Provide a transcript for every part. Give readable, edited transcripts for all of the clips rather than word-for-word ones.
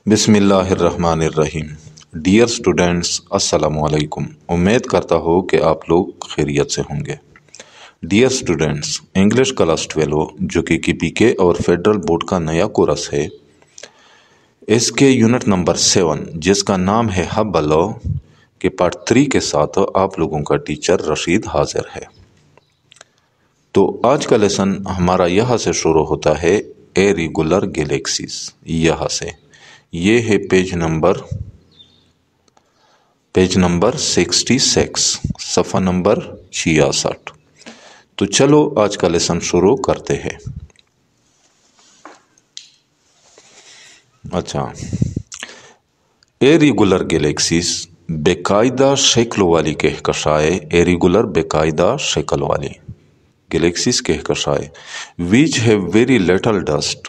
بسم اللہ الرحمن الرحیم۔ ڈیئر اسٹوڈینٹس، السلام علیکم۔ امید کرتا ہوں کہ آپ لوگ خیریت سے ہوں گے۔ ڈیئر اسٹوڈینٹس، انگلش کلاس 12 جو کہ پی کے اور فیڈرل بورڈ کا نیا کورس ہے، اس کے یونٹ نمبر 7 جس کا نام ہے ہب لاء کے پارٹ 3 کے ساتھ آپ لوگوں کا ٹیچر رشید حاضر ہے۔ تو آج کا لیسن ہمارا یہاں سے شروع ہوتا ہے، اے ریگولر گلیکسیز۔ یہاں سے یہ ہے پیج نمبر 66، صفحہ نمبر 66۔ تو چلو آج کا لیسن شروع کرتے ہیں۔ اچھا، اے ریگولر گلیکسیز باقاعدہ شکل والی کہکشائیں، اے ریگولر باقاعدہ شکل والی گلیکسیز کہکشائیں ویچ ہے ویری لٹل ڈسٹ،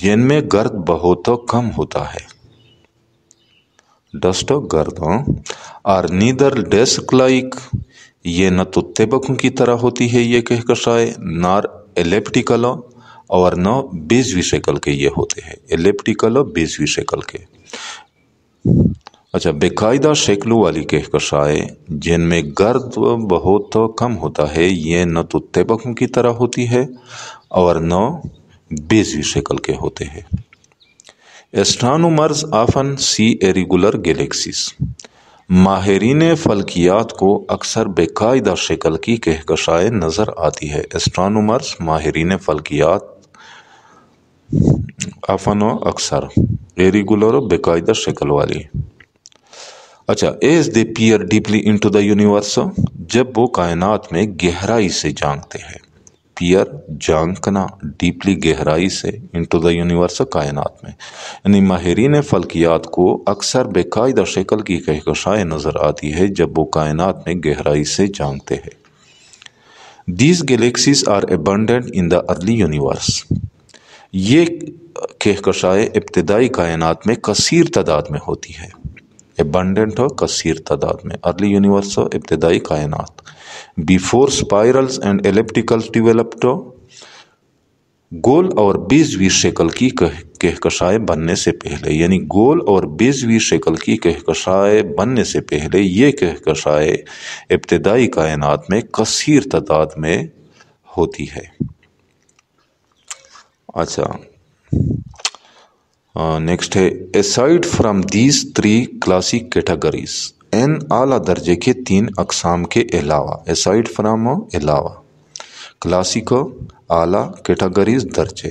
جن میں گرد بہت کم ہوتا ہے۔ ڈسٹ گرد اور نیدر ڈیسک لائک، یہ نہ تو طبقوں کی طرح ہوتی ہے یہ کہکشائیں، نہ ایلپٹیکل اور نہ بیضوی شکل کے یہ ہوتے ہیں، ایلپٹیکل اور بیضوی شکل کے۔ اچھا، باقاعدہ شکل والی کہکشائیں جن میں گرد بہت کم ہوتا ہے، یہ نہ تو طبقوں کی طرح ہوتی ہے اور نہ بیضوی شکل کے ہوتے ہیں۔ اسٹرانومرز آفن سی ایریگولر گلیکسیز، ماہرین فلکیات کو اکثر باقاعدہ شکل کی کہکشائیں نظر آتی ہے۔ اسٹرانومرز ماہرین فلکیات آفن اکثر، ایریگولر باقاعدہ شکل والی۔ اچھا، as they peer deeply into the universe, جب وہ کائنات میں گہرائی سے جھانکتے ہیں، پیئر جھانکنا، ڈیپلی گہرائی سے، انٹو دا یونیورس کائنات میں، یعنی ماہرین فلکیات کو اکثر باقاعدہ شکل کی کہکشائیں نظر آتی ہے جب وہ کائنات میں گہرائی سے جھانکتے ہیں۔ These galaxies are abundant in the early universe، یہ کہکشائیں ابتدائی کائنات میں کثیر تعداد میں ہوتی ہے۔ abundant کثیر تعداد میں، early universe ابتدائی کائنات۔ before spirals and ellipticals developed، گول اور بیضوی شکل کی کہکشائیں بننے سے پہلے، یعنی گول اور بیضوی شکل کی کہکشائیں بننے سے پہلے یہ کہکشائیں ابتدائی کائنات میں کثیر تعداد میں ہوتی ہے۔ اچھا، نیکسٹ ہے aside from these three classic categories، ان اعلیٰ درجے کے 3 اقسام کے علاوہ، aside from علاوہ، کلاسک اعلیٰ، کیٹاگریز درجے،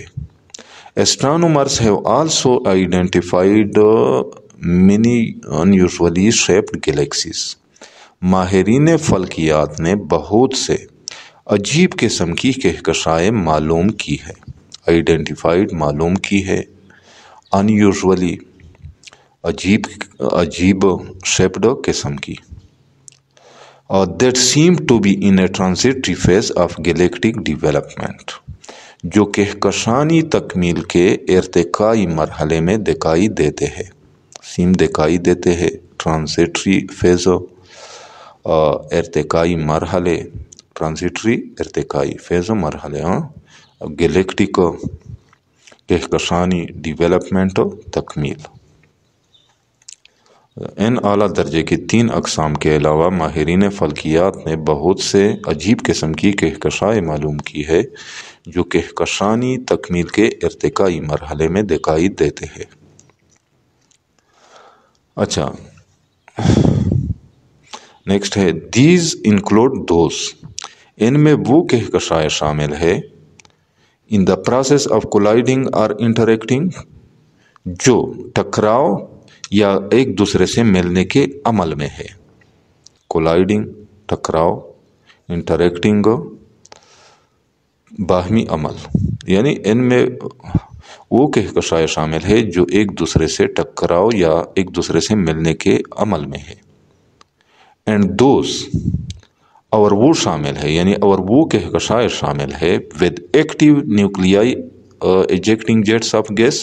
astronomers have also identified many unusually shaped galaxies، ماہرین فلکیات نے بہت سے عجیب قسم کی کہکشائیں معلوم کی ہے، آئیڈینٹیفائڈ معلوم کی ہے، unusually عجیب شیپڈ قسم کی، that seem to be in a transitory phase of galactic development، جو کہکشانی تکمیل کے ارتقائی مرحلے میں دکھائی دیتے ہیں، سیم دکھائی دیتے ہیں، ٹرانزیٹری فیز، ارتقائی مرحلے، ٹرانزیٹری ارتقائی فیز مرحلے، گلیکٹک کہکشانی ڈیولپمنٹ تکمیل۔ ان اعلیٰ درجے کی 3 اقسام کے علاوہ ماہرین فلکیات نے بہت سے عجیب قسم کی کہکشائیں معلوم کی ہے جو کہکشانی تکمیل کے ارتقائی مرحلے میں دکھائی دیتے ہیں۔ اچھا، نیکسٹ ہے these include those، ان میں وہ کہکشائیں شامل ہے in the process of colliding or interacting، جو ٹکراؤ یا ایک دوسرے سے ملنے کے عمل میں ہے، colliding ٹکراؤ، interacting باہمی عمل، یعنی ان میں وہ کہکشائیں شامل ہے جو ایک دوسرے سے ٹکراؤ یا ایک دوسرے سے ملنے کے عمل میں ہے۔ and those، اور وہ شامل ہے، یعنی اور وہ کہکشائیں شامل ہے with active nuclei ejecting jets of gas،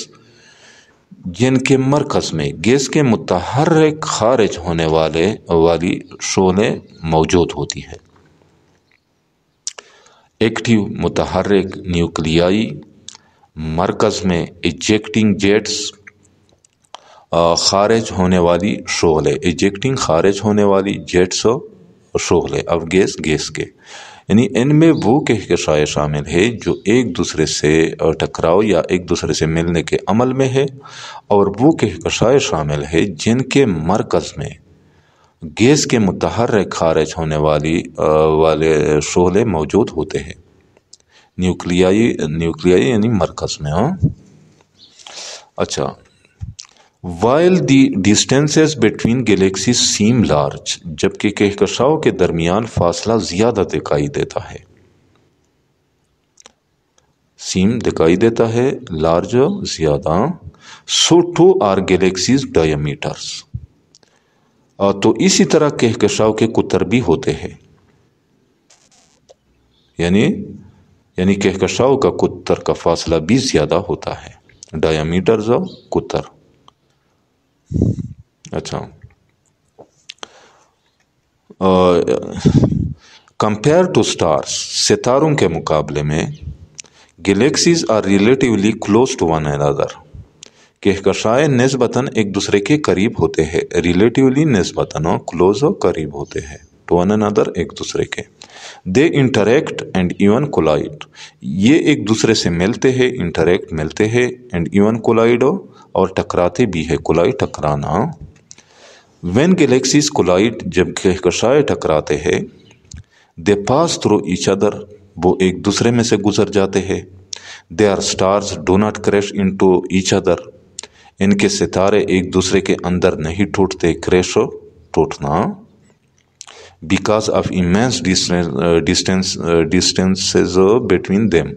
جن کے مرکز میں گیس کے متحرک خارج ہونے والی شعلیں موجود ہوتی ہے۔ ایکٹیو متحرک نیوکلیائی، مرکز میں ایجیکٹنگ جیٹس خارج ہونے والی شعلے، ایجیکٹنگ خارج ہونے والی جیٹس شعلے آف گیس کے، یعنی ان میں وہ کہکشائیں شامل ہے جو ایک دوسرے سے ٹکراؤ یا ایک دوسرے سے ملنے کے عمل میں ہے، اور وہ کہکشائیں شامل ہے جن کے مرکز میں گیس کے متحرک خارج ہونے والے شعلے موجود ہوتے ہیں، نیوکلیائی یعنی مرکز میں۔ اچھا، while the distances between galaxies seem large، جبکہ کہکشاؤں کے درمیان فاصلہ زیادہ دکھائی دیتا ہے، سیم دکھائی دیتا ہے، لارج زیادہ، so too are galaxies diameters، تو اسی طرح کہکشاؤں کے قطر بھی ہوتے ہیں، یعنی کہکشاؤں کا قطر کا فاصلہ بھی زیادہ ہوتا ہے، ڈایامیٹرز قطر۔ اچھا، کمپیئر ٹو سٹارز، ستاروں کے مقابلے میں galaxies are relatively close to one another, کہکشائیں نسبتاً ایک دوسرے کے قریب ہوتے ہیں، ریلیٹیولی نسبتاً کلوز قریب ہوتے ہیں، ٹو ون انادر ایک دوسرے کے۔ They interact and even collide, یہ ایک دوسرے سے ملتے ہیں، انٹریکٹ ملتے ہیں، اینڈ ایون کولائڈ اور ٹکراتے بھی ہے، کولائڈ ٹکرانا۔ وین گلیکسیز کولائڈ، جب کہکشائیں ٹکراتے ہیں، they pass through each other, وہ ایک دوسرے میں سے گزر جاتے ہیں۔ Their stars do not crash into each other, ان کے ستارے ایک دوسرے کے اندر نہیں ٹوٹتے، کریش ٹوٹنا۔ Because of immense distances between them,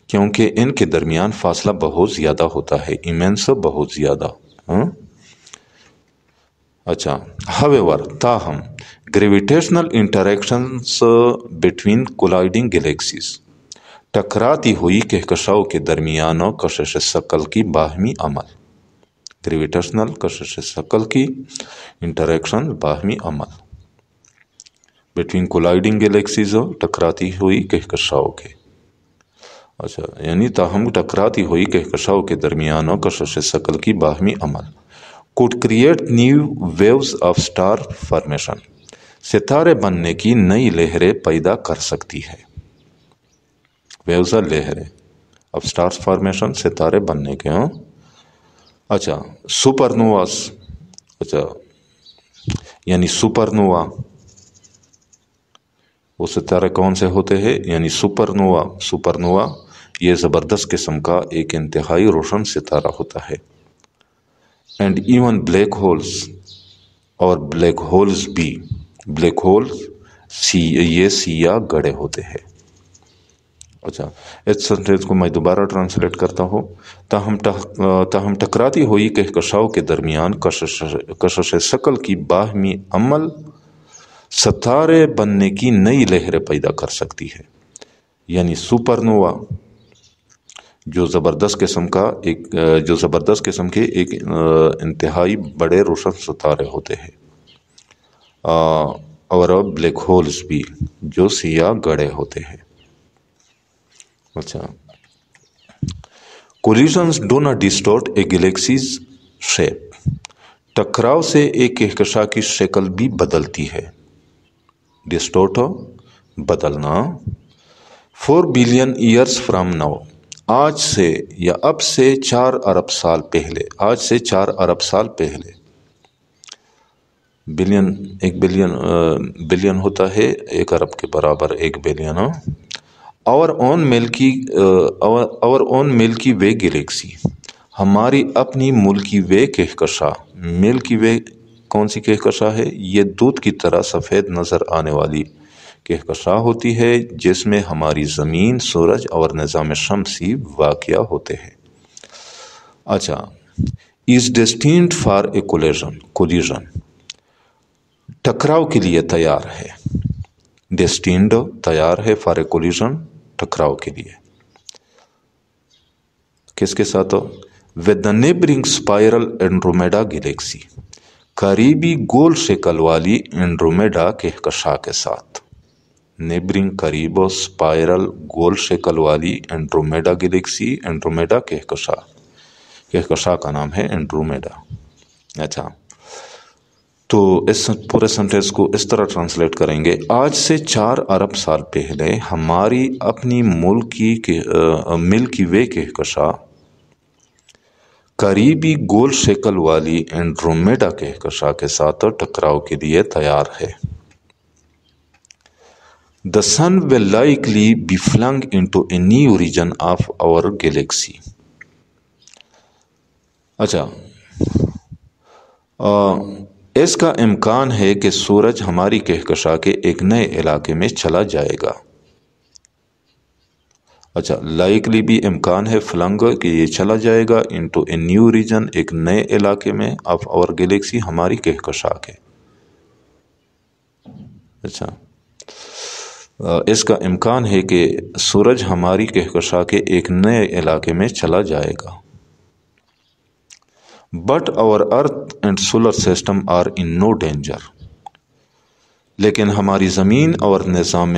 کیونکہ ان کے درمیان فاصلہ بہت زیادہ ہوتا ہے، ایمینس بہت زیادہ۔ اچھا، however، تاہم گریویٹیشنل انٹریکشنز بٹوین کولائڈنگ گلیکسیز، ٹکراتی ہوئی کہکشاؤں کے درمیان کشش ثقل کی باہمی عمل، گریویٹیشنل کشش ثقل کی انٹریکشن باہمی عمل بٹوین کولائڈنگ گلیکسیز، ٹکراتی ہوئی کہکشاؤں کے۔ اچھا، یعنی تاہم ٹکراتی ہوئی کہکشاؤں کے درمیان کشش ثقل کی باہمی عمل could create new waves of star formation، ستارے بننے کی نئی لہریں پیدا کر سکتی ہے، ویوز لہریں of stars formation، ستارے بننے کے۔ اچھا، سپر نواز، اچھا یعنی سپر نوا، وہ ستارے کون سے ہوتے ہیں؟ یعنی سپر نوا یہ زبردست قسم کا ایک انتہائی روشن ستارہ ہوتا ہے۔ اینڈ ایون بلیک ہولز، اور بلیک ہولز بھی، بلیک ہولز یہ سیاہ گڑھے ہوتے ہیں۔ اچھا، اس سینٹینس کو میں دوبارہ ٹرانسلیٹ کرتا ہوں۔ تاہم ٹکراتی ہوئی کہکشاؤں کے درمیان کشش ثقل کی باہمی عمل ستارے بننے کی نئی لہریں پیدا کر سکتی ہے، یعنی سپر نوا جو زبردست قسم کے ایک انتہائی بڑے روشن ستارے ہوتے ہیں، اور بلیک ہولز بھی جو سیاہ گڑھے ہوتے ہیں۔ اچھا، collisions do not distort a galaxies shape, ٹکراؤ سے ایک کہکشاں کی شکل بھی بدلتی ہے، ڈسٹورٹ بدلنا۔ 4 بلین ایئرس فرام ناؤ، آج سے یا اب سے 4 ارب سال پہلے، آج سے 4 ارب سال پہلے، ایک بلین ہوتا ہے 1 ارب کے برابر 1 بلین۔ اور اون ملکی وے گلیکسی، ہماری اپنی ملکی وے کہکشاں، ملکی وے کون سی کہکشاں ہے؟ یہ دودھ کی طرح سفید نظر آنے والی کہکشاں ہوتی ہے جس میں ہماری زمین، سورج اور نظام شمسی واقع ہوتے ہیں۔ اچھا، is destined for a collision، ٹکراؤ کے لیے تیار ہے، destined تیار ہے، for a collision ٹکراؤ کے لیے، کس کے ساتھ؟ with the neighboring spiral Andromeda galaxy، قریبی گول شکل والی اینڈرومیڈا کہکشاں کے ساتھ، نیبرنگ قریب و اسپائرل گول شکل والی اینڈرومیڈا گلیکسی، اینڈرومیڈا کہکشاں کا نام ہے اینڈرومیڈا۔ اچھا، تو اس پورے سنٹینس کو اس طرح ٹرانسلیٹ کریں گے، آج سے 4 ارب سال پہلے ہماری اپنی ملکی وے کہکشاں قریبی گول شکل والی اینڈرومیڈا کہکشاں کے ساتھ ٹکراؤ کے لیے تیار ہے۔ The sun will likely be flung into a new region of our galaxy. اچھا، اس کا امکان ہے کہ سورج ہماری کہکشاں کے ایک نئے علاقے میں چلا جائے گا۔ اچھا، لائکلی بھی امکان ہے، فلنگ کہ یہ چلا جائے گا، انٹو اے نیو ریجن ایک نئے علاقے میں، آف اور گلیکسی ہماری کہکشاں کے۔ اچھا، اس کا امکان ہے کہ سورج ہماری کہکشاں کے ایک نئے علاقے میں چلا جائے گا۔ بٹ اور earth and solar system are in no danger, لیکن ہماری زمین اور نظام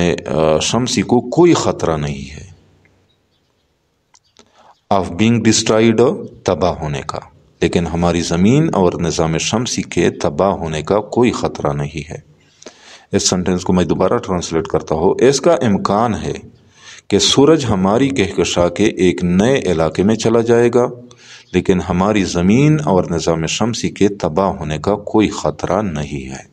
شمسی کو کوئی خطرہ نہیں ہے، آف بینگ ڈسٹرائیڈ تباہ ہونے کا، لیکن ہماری زمین اور نظام شمسی کے تباہ ہونے کا کوئی خطرہ نہیں ہے۔ اس سنٹینس کو میں دوبارہ ٹرانسلیٹ کرتا ہوں، اس کا امکان ہے کہ سورج ہماری کہکشاں کے ایک نئے علاقے میں چلا جائے گا، لیکن ہماری زمین اور نظام شمسی کے تباہ ہونے کا کوئی خطرہ نہیں ہے۔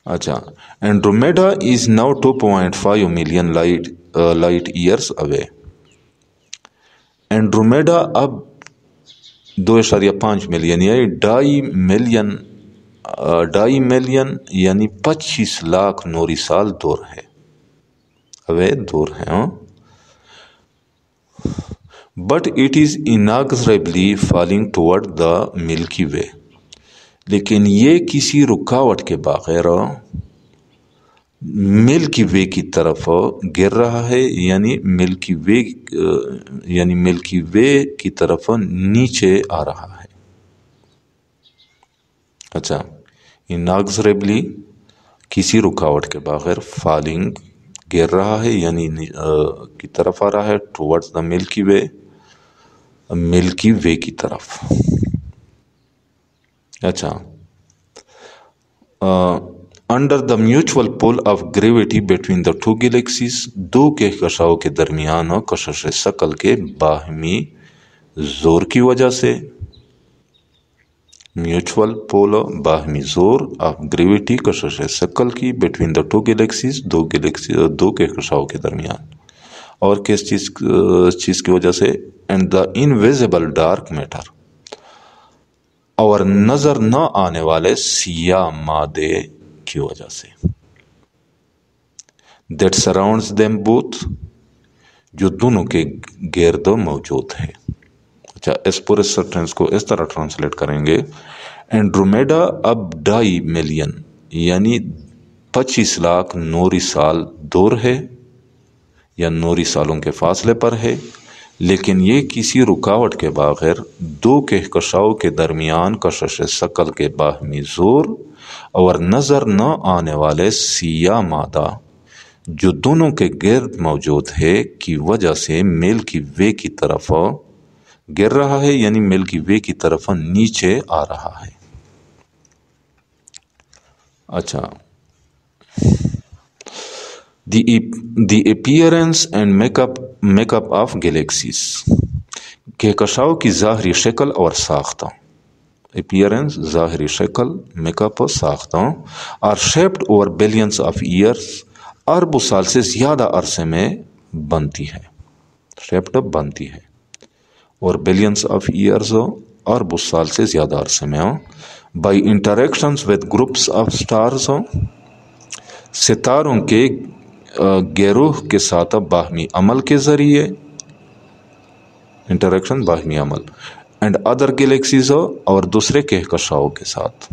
اچھا، Andromeda is now 2.5 million light years away. Andromeda اب 2.5 ملین یعنی 2.5 ملین یعنی 25 لاکھ نوری سال دور ہے، اوے دور ہے۔ But it is inexorably falling toward the Milky Way, لیکن یہ کسی رکاوٹ کے بغیر ملکی وے کی طرف گر رہا ہے، یعنی ملکی وے کی طرف نیچے آ رہا ہے۔ اچھا، انیکزریبلی کسی رکاوٹ کے بغیر، فالنگ گر رہا ہے یعنی کی طرف آ رہا ہے، ٹورڈز دا ملکی وے کی طرف۔ اچھا، under the mutual pull of gravity between the two galaxies, دو کہکشاؤں کے درمیان کشش ثقل کے باہمی زور کی وجہ سے، میوچول پول باہمی زور، آف گریویٹی کشش ثقل کی، بٹوین دا ٹو گلیکسیز دو کہکشاؤں کے درمیان، اور کس چیز کی وجہ سے، and the invisible dark matter, اور نظر نہ آنے والے سیاہ مادے کی وجہ سے، دیٹ سراؤنڈز دیم بوتھ، جو دونوں کے گرد موجود ہے۔ اچھا، اس پورے سینٹینس کو اس طرح ٹرانسلیٹ کریں گے، اینڈرومیڈا اب 2.5 ملین یعنی 25 لاکھ نوری سال دور ہے یا نوری سالوں کے فاصلے پر ہے، لیکن یہ کسی رکاوٹ کے بغیر دو کہکشاؤں کے درمیان کشش ثقل کے باہمی زور اور نظر نہ آنے والے سیاہ مادہ جو دونوں کے گرد موجود ہے کی وجہ سے ملکی وے کی طرف گر رہا ہے، یعنی ملکی وے کی طرف نیچے آ رہا ہے۔ اچھا، the appearance and make up of galaxies, کہکشاؤں کی ظاہری شکل اور ساختہ، اپیئرنس ظاہری شکل، میک اپ ساختہ، are shaped over billions of years, اربوں سال سے زیادہ عرصے میں بنتی ہے، شیپڈ بنتی ہے، اور بلینس آف ایئرز اربوں سال سے زیادہ عرصے میں، by interactions with groups of stars, ستاروں کے گروہ کے ساتھ باہمی عمل کے ذریعے، انٹریکشن باہمی عمل، اینڈ ادر گلیکسیز، اور دوسرے کہکشاؤں کے ساتھ۔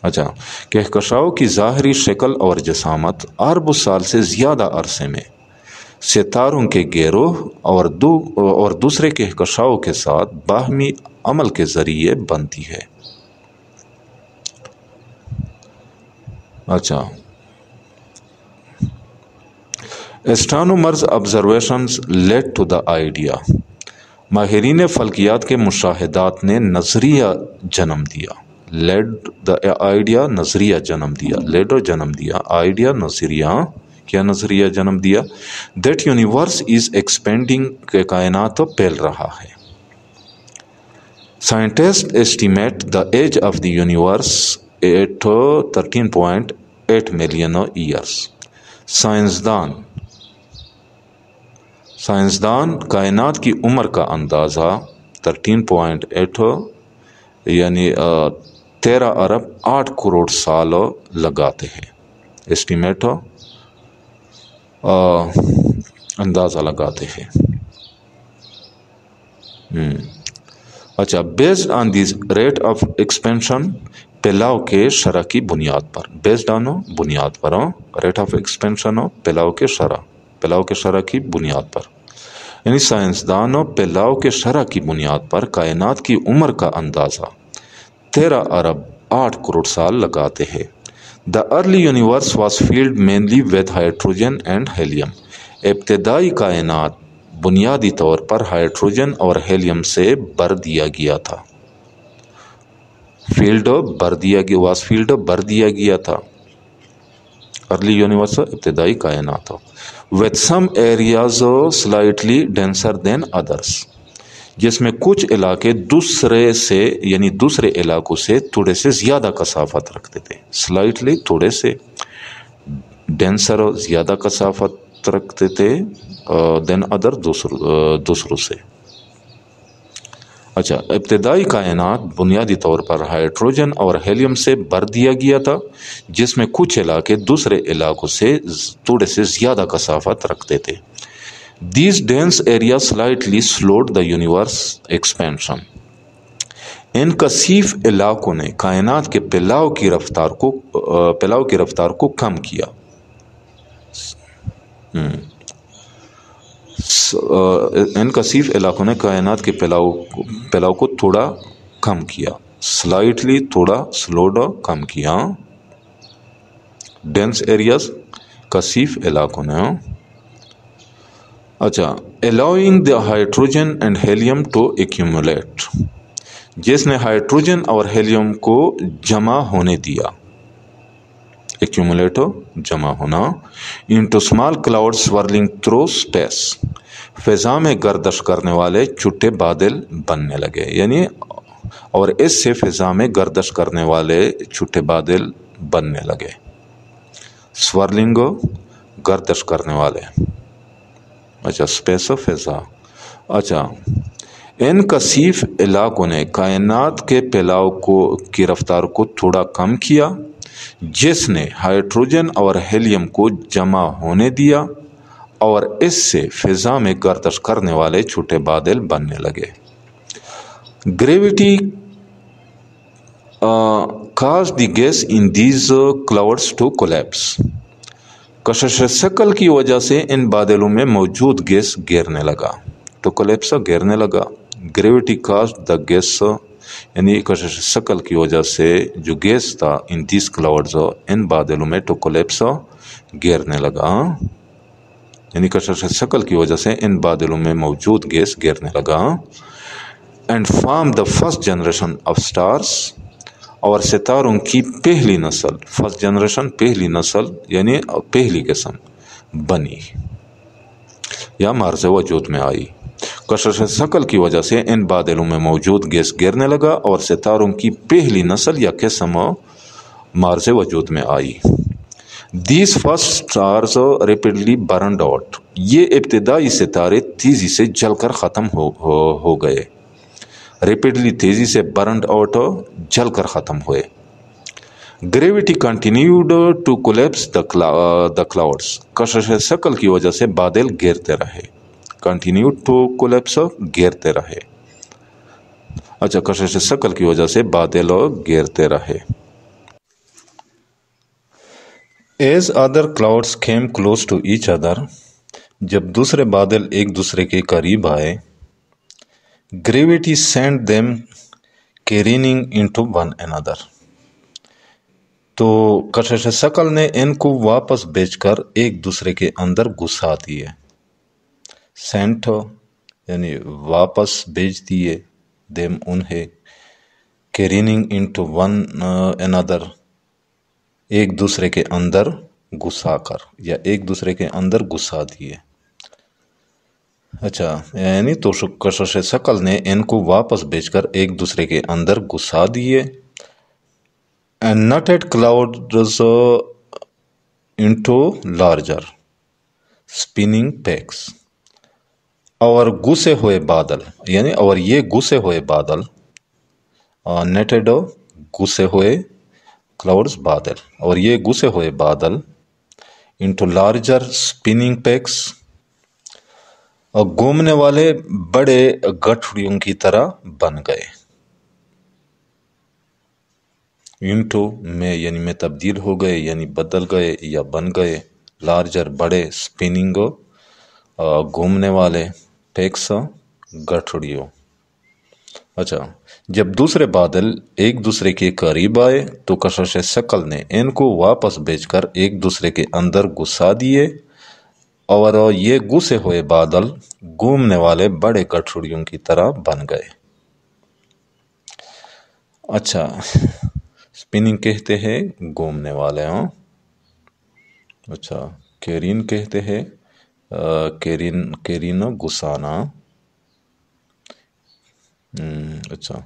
اچھا، کہکشاؤں کی ظاہری شکل اور جسامت اربوں سال سے زیادہ عرصے میں ستاروں کے گروہ اور دوسرے کہکشاؤں کے ساتھ باہمی عمل کے ذریعے بنتی ہے۔ اچھا، astronomers' observations led to the idea ماہرین فلکیات کے مشاہدات نے نظریہ جنم دیا، لیڈ دا آئیڈیا، نظریہ جنم دیا، لیڈ جنم دیا، آئیڈیا نظریہ، کیا نظریہ جنم دیا؟ دیٹ یونیورس از ایکسپینڈنگ، کہ کائنات پھیل رہا ہے۔ Scientist estimate the age of the universe at 13.8 million years. سائنسدان کائنات کی عمر کا اندازہ 13.8 یعنی 13 ارب 8 کروڑ سال لگاتے ہیں۔ ایسٹیمیٹ اندازہ لگاتے ہیں۔ اچھا، based on these rate of expansion, پھیلاؤ کے شرح کی بنیاد پر، بیسڈ آن بنیاد پر، ریٹ آف ایکسپینشن پھیلاؤ کے شرح کی بنیاد پر، یعنی سائنسدانوں پھیلاؤ کے شرح کی بنیاد پر کائنات کی عمر کا اندازہ 13 ارب 8 کروڑ سال لگاتے ہیں۔ The early universe was field mainly with hydrogen and helium. ابتدائی کائنات بنیادی طور پر ہائیڈروجن اور ہیلیم سے بھر دیا گیا تھا۔ بھر دیا گیا تھا۔ ارلی یونیورس ابتدائی کائنات with some areas slightly denser than others، جس میں کچھ علاقے دوسرے علاقوں سے تھوڑے سے زیادہ کثافت رکھتے تھے۔ سلائٹلی تھوڑے سے، ڈینسر زیادہ کثافت رکھتے تھے، دین ادر دوسروں سے۔ اچھا، ابتدائی کائنات بنیادی طور پر ہائیڈروجن اور ہیلیم سے بھر دیا گیا تھا، جس میں کچھ علاقے دوسرے علاقوں سے تھوڑے سے زیادہ کثافت رکھتے تھے۔ These dense areas slightly slowed the universe expansion۔ ان کثیف علاقوں نے کائنات کے پھیلاؤ کی رفتار کو کم کیا۔ ان کثیف علاقوں نے کائنات کے پھیلاؤ کو تھوڑا کم کیا، سلائٹلی تھوڑا سلوڈ کم کیا۔ ڈینس ایریاز کثیف علاقوں نے۔ اچھا، allowing the hydrogen and helium to accumulate، جس نے ہائیڈروجن اور ہیلیم کو جمع ہونے دیا، ایکیومولیٹ جمع ہونا، into small clouds swirling through space، فضا میں گردش کرنے والے چھوٹے بادل بننے لگے، یعنی اور اس سے فضا میں گردش کرنے والے چھوٹے بادل بننے لگے۔ سورلنگ گردش کرنے والے، اچھا، اسپیس فضا۔ اچھا، ان کثیف علاقوں نے کائنات کے پھیلاؤ کی رفتار کو تھوڑا کم کیا، جس نے ہائیڈروجن اور ہیلیم کو جمع ہونے دیا اور اس سے فضا میں گردش کرنے والے چھوٹے بادل بننے لگے۔ Gravity caused the gas in these clouds to collapse۔ کشش ثقل کی وجہ سے ان بادلوں میں موجود گیس گرنے لگا، تو کولیپس گرنے لگا۔ گریویٹی caused the gas، یعنی کشش ثقل کی وجہ سے جو گیس تھا ان دیز کلاؤڈز، ان بادلوں میں، تو کولیپس گرنے لگا، یعنی کشش ثقل کی وجہ سے ان بادلوں میں موجود گیس گرنے لگا۔ And form the first generation of stars, اور ستاروں کی پہلی نسل، فرسٹ جنریشن پہلی نسل یعنی پہلی قسم بنی یا مارز وجود میں آئی۔ کشش ثقل کی وجہ سے ان بادلوں میں موجود گیس گرنے لگا اور ستاروں کی پہلی نسل یا قسم مارز وجود میں آئی۔ These first stars rapidly burned out، یہ ابتدائی ستارے تیزی سے جل کر ختم ہو گئے۔ ریپڈلی تیزی سے، برنڈ آؤٹ جل کر ختم ہوئے۔ Gravity continued to collapse the clouds, کشش ثقل کی وجہ سے بادل گرتے رہے، کنٹینیوڈ ٹو کولیپس گرتے رہے، اچھا، کشش ثقل کی وجہ سے بادل گرتے رہے۔ As other clouds came close to each other, جب دوسرے بادل ایک دوسرے کے قریب آئے، gravity sent them careening into one another, تو کشش ثقل نے ان کو واپس بھیج کر ایک دوسرے کے اندر گھسا دیے۔ سینٹ یعنی واپس بھیج دیے، دیم انہیں، کیریننگ انٹو ون another، ایک دوسرے کے اندر گھسا کر یا ایک دوسرے کے اندر گھسا دیے. اچھا، یعنی تو کشش ثقل نے ان کو واپس بھیج کر ایک دوسرے کے اندر گھسا دیے. and knotted clouds into larger spinning peaks، اور گھسے ہوئے بادل، یعنی اور یہ گھسے ہوئے بادل، نیٹڈ گھسے ہوئے، کلاؤڈز بادل، اور یہ گھسے ہوئے بادل، انٹو لارجر اسپننگ پیکس، اور گھومنے والے بڑے گٹھڑیوں کی طرح بن گئے. انٹو میں یعنی میں تبدیل ہو گئے، یعنی بدل گئے یا بن گئے، لارجر بڑے، اسپننگ گھومنے والے، پیکس گٹھڑیوں. اچھا، جب دوسرے بادل ایک دوسرے کے قریب آئے تو کشش ثقل نے ان کو واپس بھیج کر ایک دوسرے کے اندر گھسا دیے، اور یہ گھسے ہوئے بادل گھومنے والے بڑے گٹھڑیوں کی طرح بن گئے. اچھا، اسپننگ کہتے ہیں گھومنے والے. اچھا، کیرین کہتے ہیں کیرین گھسانا. اچھا،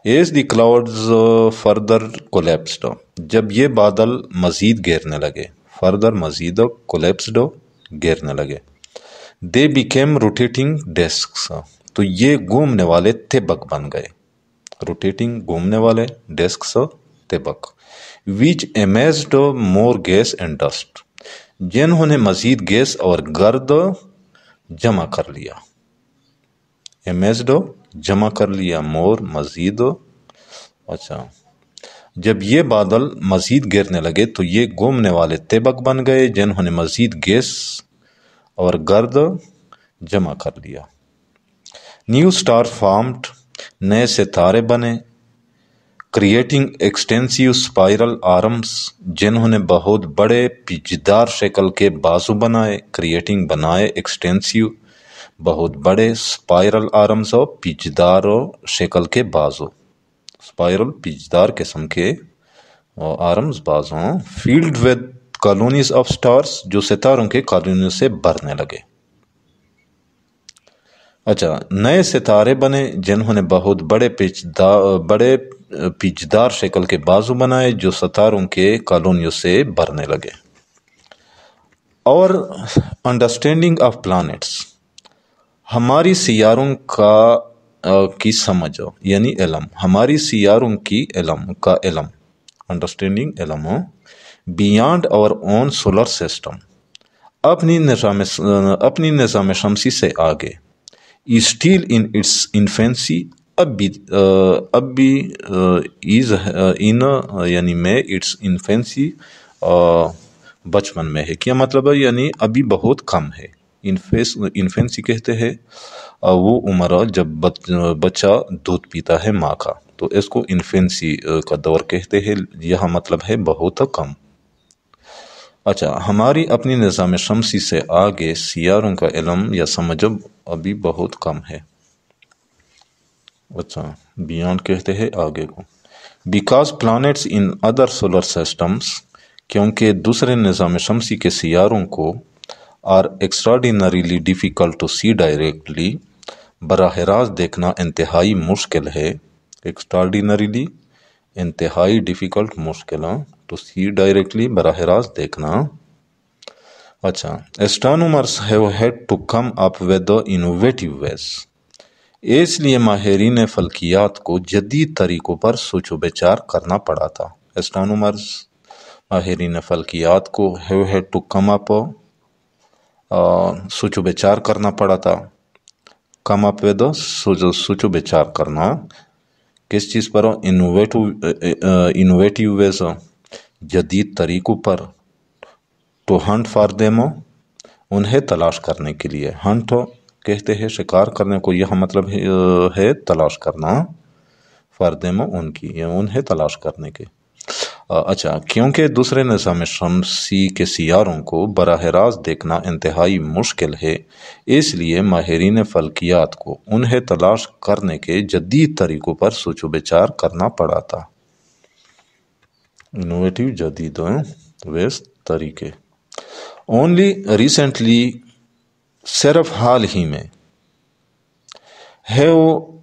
as the clouds further collapsed, جب یہ بادل مزید گرنے لگے، فردر مزید، کولیپسڈ گرنے لگے، دے بیکیم روٹیٹنگ ڈسکس، تو یہ گھومنے والے طبق بن گئے. روٹیٹنگ گھومنے والے، ڈسکس طبق، which amassed more gas and dust, جنہوں نے مزید گیس اور گرد جمع کر لیا. امیزڈ جمع کر لیا، مور مزید. اچھا، جب یہ بادل مزید گرنے لگے تو یہ گھومنے والے طبق بن گئے جنہوں نے مزید گیس اور گرد جمع کر لیا. نیو اسٹار فارمڈ، نئے ستارے بنے. کریٹنگ ایکسٹینسیو اسپائرل آرمز، جنہوں نے بہت بڑے پیچیدار شکل کے بازو بنائے. کریٹنگ بنائے، ایکسٹینسیو بہت بڑے، اسپائرل آرمز اور پیچیدار شکل کے بازو. اسپائرل پیچیدار قسم کے آرمز بازو. Field with colonies of stars, جو ستاروں کے کالونیوں سے بھرنے لگے. اچھا، نئے ستارے بنے جنہوں نے بہت بڑے پیچیدار شکل کے بازو بنائے جو ستاروں کے کالونیوں سے بھرنے لگے. اور انڈرسٹینڈنگ آف پلانٹس، ہماری سیاروں کی سمجھ یعنی علم، ہماری سیاروں کی علم کا علم، انڈرسٹینڈنگ علم، بیانڈ اور اون سولر سسٹم، اپنی نظام شمسی سے آگے. اسٹیل ان اٹس انفینسی، اب بھی یعنی میں اٹس انفینسی بچپن میں ہے. کیا مطلب ہے؟ یعنی ابھی بہت کم ہے. انفینسی کہتے ہیں وہ عمر جب بچہ دودھ پیتا ہے ماں کا، تو اس کو انفینسی کا دور کہتے ہیں. یہاں مطلب ہے بہت کم. اچھا، ہماری اپنی نظام شمسی سے آگے سیاروں کا علم یا سمجھ ابھی بہت کم ہے. اچھا، بیانڈ کہتے ہیں آگے کو. Because planets in other solar systems, کیونکہ دوسرے نظام شمسی کے سیاروں کو are extraordinarily difficult to see directly, براہ راست دیکھنا انتہائی مشکل ہے. ایکسٹراڈینریلی انتہائی، ڈیفیکلٹ مشکل، ٹو سی ڈائریکٹلی براہ راست دیکھنا. اچھا، astronomers have had to come up with the innovative ways، اس لیے ماہرین فلکیات کو جدید طریقوں پر سوچ و بچار کرنا پڑا تھا. astronomers ماہرین فلکیات کو have had to come up، سوچ و بچار کرنا پڑا تھا. come up with، سوچ و بچار کرنا کس چیز پر؟ innovative ways، جدید طریقوں پر. to hunt for them، انہیں تلاش کرنے کے لیے. ہنٹ کہتے ہیں شکار کرنے کو، یہاں مطلب ہے تلاش کرنا. for them، ان کی یا انہیں تلاش کرنے کے. اچھا، کیونکہ دوسرے نظام شمسی کے سیاروں کو براہ راست دیکھنا انتہائی مشکل ہے، اس لیے ماہرین فلکیات کو انہیں تلاش کرنے کے جدید طریقوں پر سوچ و بچار کرنا پڑا تھا۔ انوویٹو، جدید طریقے۔ اونلی ریسنٹلی، صرف حال ہی میں، have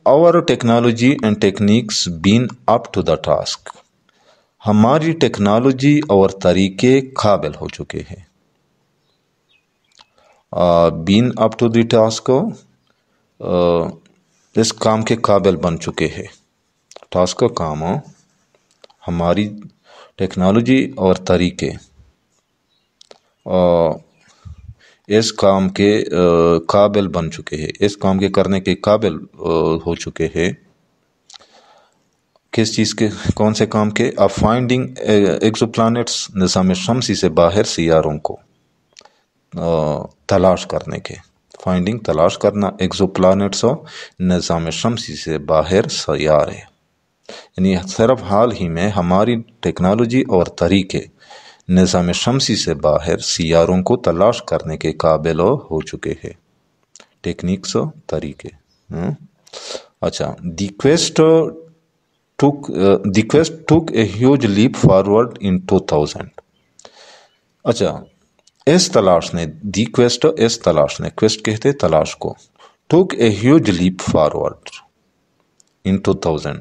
our technology and techniques been up to the task، ہماری ٹیکنالوجی اور طریقے قابل ہو چکے ہیں۔ been up to the task، اس کام کے قابل بن چکے ہیں۔ ٹاسک کا کام، ہماری ٹیکنالوجی اور طریقے اس کام کے قابل بن چکے ہیں، اس کام کے کرنے کے قابل ہو چکے ہیں۔ کس چیز کے؟ کون سے کام کے؟ فائنڈنگ ایکزو پلانٹس، نظام شمسی سے باہر سیاروں کو تلاش کرنے کے۔ فائنڈنگ، تلاش کرنا، ایکزو پلانٹس، نظام شمسی سے باہر سیارے، یعنی صرف حال ہی میں ہماری ٹیکنالوجی اور طریقے نظام شمسی سے باہر سیاروں کو تلاش کرنے کے قابل ہو چکے ہیں۔ ٹیکنیکس، طریقے۔ اچھا، دی quest took a huge leap forward in 2000۔ اچھا، اس تلاش نے، دی کویسٹ، اس تلاش نے، کویسٹ کہتے تلاش کو، took a huge leap forward in 2000،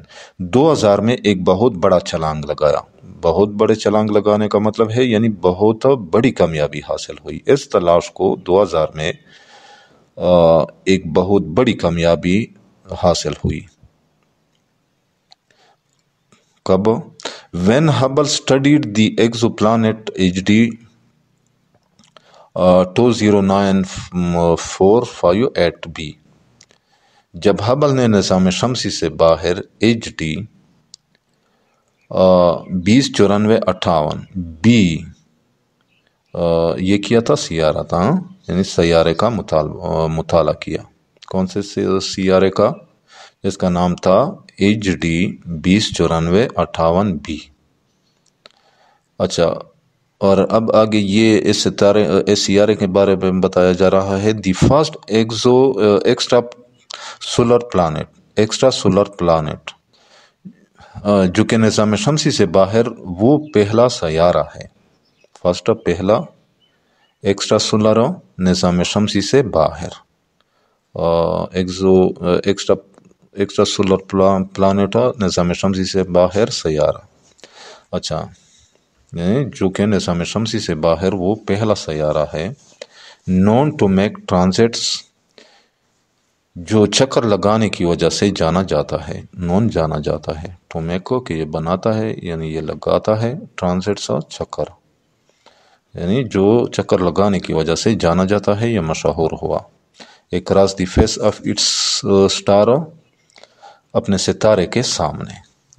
2000 میں ایک بہت بڑا چھلانگ لگایا۔ بہت بڑے چھلانگ لگانے کا مطلب ہے یعنی بہت بڑی کامیابی حاصل ہوئی۔ اس تلاش کو 2000 میں ایک بہت بڑی کامیابی حاصل ہوئی۔ کب؟ when Hubble studied the exoplanet HD 209458b، جب ہبل نے نظام شمسی سے باہر HD 209458b یہ کیا تھا، سیارہ تھا، یعنی سیارے کا مطالعہ کیا۔ کون سے سیارے کا؟ جس کا نام تھا HD 209458b۔ اچھا، اور اب آگے یہ اس سیارے کے بارے میں بتایا جا رہا ہے۔ The first extrasolar planet, جو کہ نظام شمسی سے باہر وہ پہلا سیارہ ہے۔ فرسٹ، پہلا ایکسٹرا سولر، نظام شمسی سے باہر، ایکسٹرا سولر پلانٹ، نظام شمسی سے باہر سیارہ۔ اچھا، جو کہ نظام شمسی سے باہر وہ پہلا سیارہ ہے۔ نون ٹو میک ٹرانزٹس، جو چکر لگانے کی وجہ سے جانا جاتا ہے۔ نون، جانا جاتا ہے، ٹو میک کو کہ یہ بناتا ہے یعنی یہ لگاتا ہے، ٹرانزٹس، چکر، یعنی جو چکر لگانے کی وجہ سے جانا جاتا ہے، یہ مشہور ہوا۔ Across the face of its star, اپنے ستارے کے سامنے،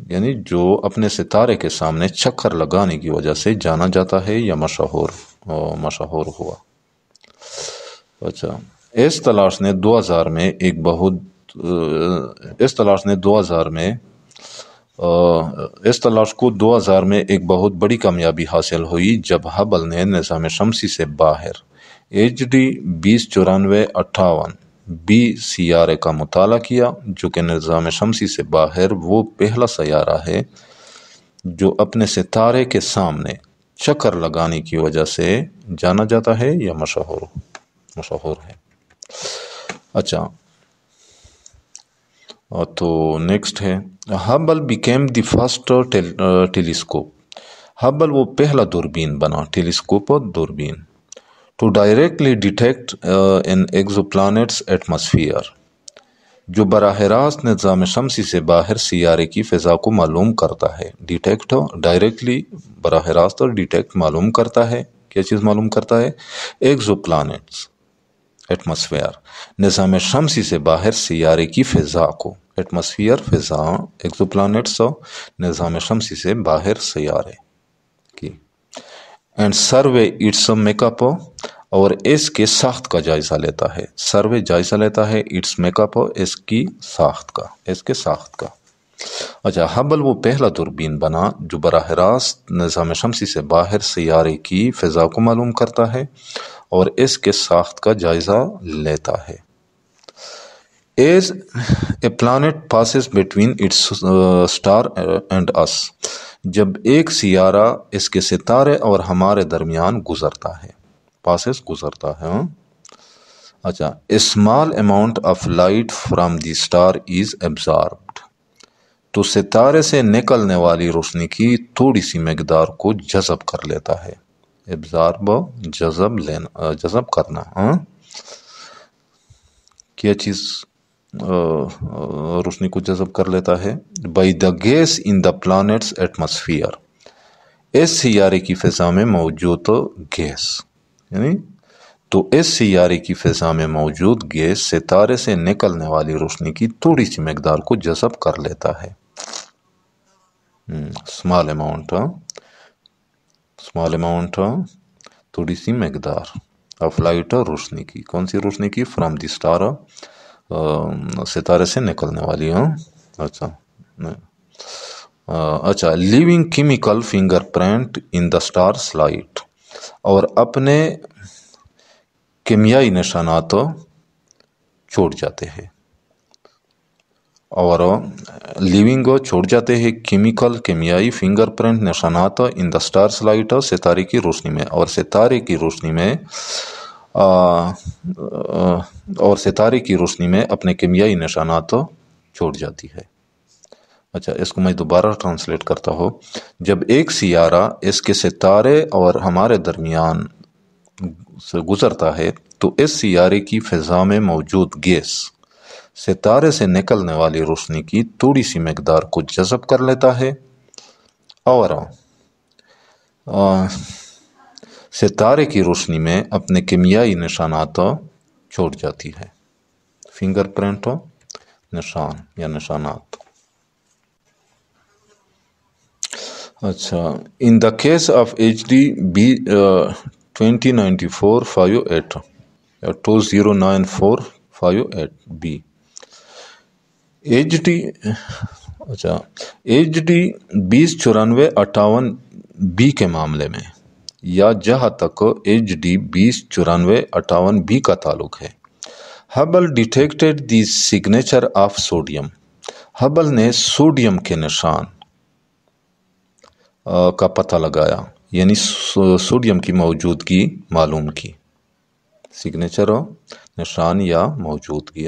یعنی جو اپنے ستارے کے سامنے چکر لگانے کی وجہ سے جانا جاتا ہے یا مشہور ہوا۔ اچھا، اس تلاش نے 2000 میں اس تلاش کو 2000 میں ایک بہت بڑی کامیابی حاصل ہوئی جب ہبل نے نظام شمسی سے باہر HD 209458b سیارے کا مطالعہ کیا، جو کہ نظام شمسی سے باہر وہ پہلا سیارہ ہے جو اپنے ستارے کے سامنے چکر لگانے کی وجہ سے جانا جاتا ہے یا مشہور ہے۔ اچھا، تو نیکسٹ ہے Hubble became the first telescope. Hubble وہ پہلا دوربین بنا، ٹیلیسکوپ، دوربین، to directly detect an exoplanet's atmosphere, جو براہ راست نظام شمسی سے باہر سیارے کی فضا کو معلوم کرتا ہے۔ ڈیٹیکٹ، ڈائریکٹلی، براہ راست، اور ڈیٹیکٹ معلوم کرتا ہے۔ کیا چیز معلوم کرتا ہے؟ ایکزو پلانٹس ایٹماسفیئر، نظام شمسی سے باہر سیارے کی فضا کو۔ ایٹماسفیئر، فضا، ایکزو پلانٹس، نظام شمسی سے باہر سیارے کی۔ And survey its make up, اور اس کے ساخت کا جائزہ لیتا ہے۔ سروے، جائزہ لیتا ہے، اٹس میک اپ، اس کی ساخت کا، اس کے ساخت کا۔ اچھا، ہبل وہ پہلا دوربین بنا جو براہ راست نظام شمسی سے باہر سیارے کی فضا کو معلوم کرتا ہے اور اس کے ساخت کا جائزہ لیتا ہے۔ As a planet passes between its star and us، جب ایک سیارہ اس کے ستارے اور ہمارے درمیان گزرتا ہے، پاسز گزرتا ہے۔ اچھا، a small amount of light from the star is absorbed، تو ستارے سے نکلنے والی روشنی کی تھوڑی سی مقدار کو جذب کر لیتا ہے۔ ابزارب، جذب کرنا، کیا چیز روشنی کو جذب کر لیتا ہے؟ By the gas in the planets atmosphere, اس سیارے کی فضا میں موجود گیس، یعنی تو اس سیارے کی فضا میں موجود گیس ستارے سے نکلنے والی روشنی کی تھوڑی سی مقدار کو جذب کر لیتا ہے۔ اسمال اماؤنٹ تھوڑی سی مقدار آف لائٹ، روشنی کی، کون سی روشنی کی؟ فرام دی اسٹار، ستارے سے نکلنے والی۔ اچھا، leaving chemical fingerprint in the star's light, اور اپنے کیمیائی نشانات چھوڑ جاتے ہیں، اور لیونگ چھوڑ جاتے ہیں کیمیکل، کیمیائی، فنگر پرنٹ، نشانات ان دا اسٹارس لائٹ، ستارے کی روشنی میں، اور ستارے کی روشنی میں اپنے کیمیائی نشانات چھوڑ جاتی ہے۔ اچھا، اس کو میں دوبارہ ٹرانسلیٹ کرتا ہوں۔ جب ایک سیارہ اس کے ستارے اور ہمارے درمیان سے گزرتا ہے تو اس سیارے کی فضا میں موجود گیس ستارے سے نکلنے والی روشنی کی تھوڑی سی مقدار کو جذب کر لیتا ہے اور ستارے کی روشنی میں اپنے کیمیائی نشانات چھوڑ جاتی ہے۔ فنگر پرنٹ، نشان یا نشانات۔ اچھا، in the case of HD B 2094-58 یا 2094-58 HD 2094-58 کے معاملے میں، یا جہاں تک HD 2094-58 کا تعلق ہے، Hubble detected the signature of sodium, Hubble نے سوڈیم کے نشان کا پتہ لگایا، یعنی سوڈیم کی موجودگی معلوم کی، سگنیچر نشان یا موجودگی۔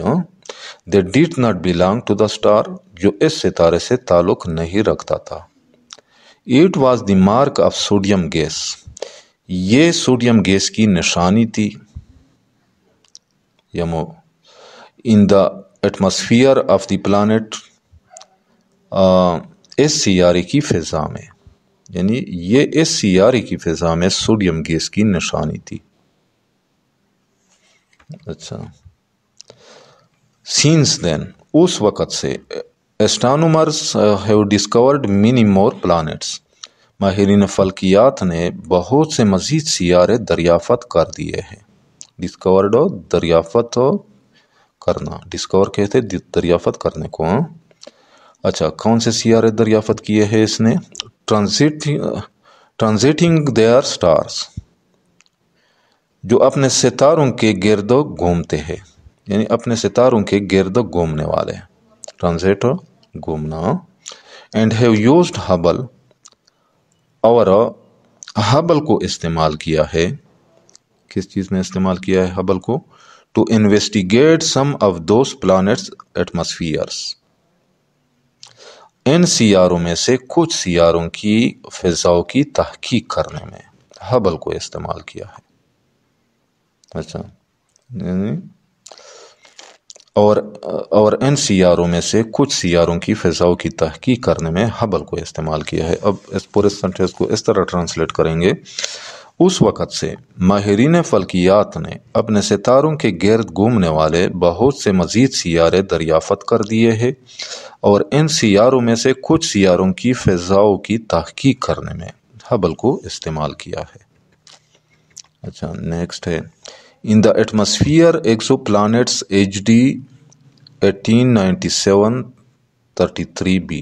They did not belong to the star، جو اس ستارے سے تعلق نہیں رکھتا تھا۔ It was the mark of sodium gas، یہ سوڈیم گیس کی نشانی تھی۔ In the atmosphere of the planet، اس سیارے کی فضا میں، یعنی یہ اس سیارے کی فضا میں سوڈیم گیس کی نشانی تھی۔ اچھا، سینس دین، اس وقت سے astronomers have discovered many more planets، ماہرین فلکیات نے بہت سے مزید سیارے دریافت کر دیے ہیں۔ ڈسکورڈ، دریافت کرنا، ڈسکور کہتے دریافت کرنے کو۔ اچھا، کون سے سیارے دریافت کیے ہیں اس نے؟ ٹرانزیٹنگ دیئر سٹارز، جو اپنے ستاروں کے گرد گھومتے ہیں، یعنی اپنے ستاروں کے گرد گھومنے والے، ٹرانزیٹ گھومنا۔ اینڈ ہیو یوزڈ ہبل، اور ہبل کو استعمال کیا ہے، کس چیز میں استعمال کیا ہے ہبل کو؟ To investigate some of those planets atmospheres, ان سیاروں میں سے کچھ سیاروں کی فضاؤں کی تحقیق کرنے میں ہبل کو استعمال کیا ہے۔ اچھا، اور ان سیاروں میں سے کچھ سیاروں کی فضاؤں کی تحقیق کرنے میں ہبل کو استعمال کیا ہے۔ اب اس پورے سینٹینس کو اس طرح ٹرانسلیٹ کریں گے۔ اس وقت سے ماہرین فلکیات نے اپنے ستاروں کے گرد گھومنے والے بہت سے مزید سیارے دریافت کر دیے ہیں اور ان سیاروں میں سے کچھ سیاروں کی فضاؤں کی تحقیق کرنے میں ہبل کو استعمال کیا ہے۔ اچھا، نیکسٹ ہے in the atmosphere exoplanets HD 1897-33b،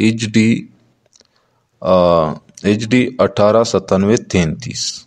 HD 1897-33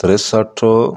63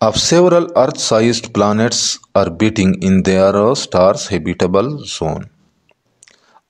Of several Earth-sized planets orbiting in their star's habitable zone,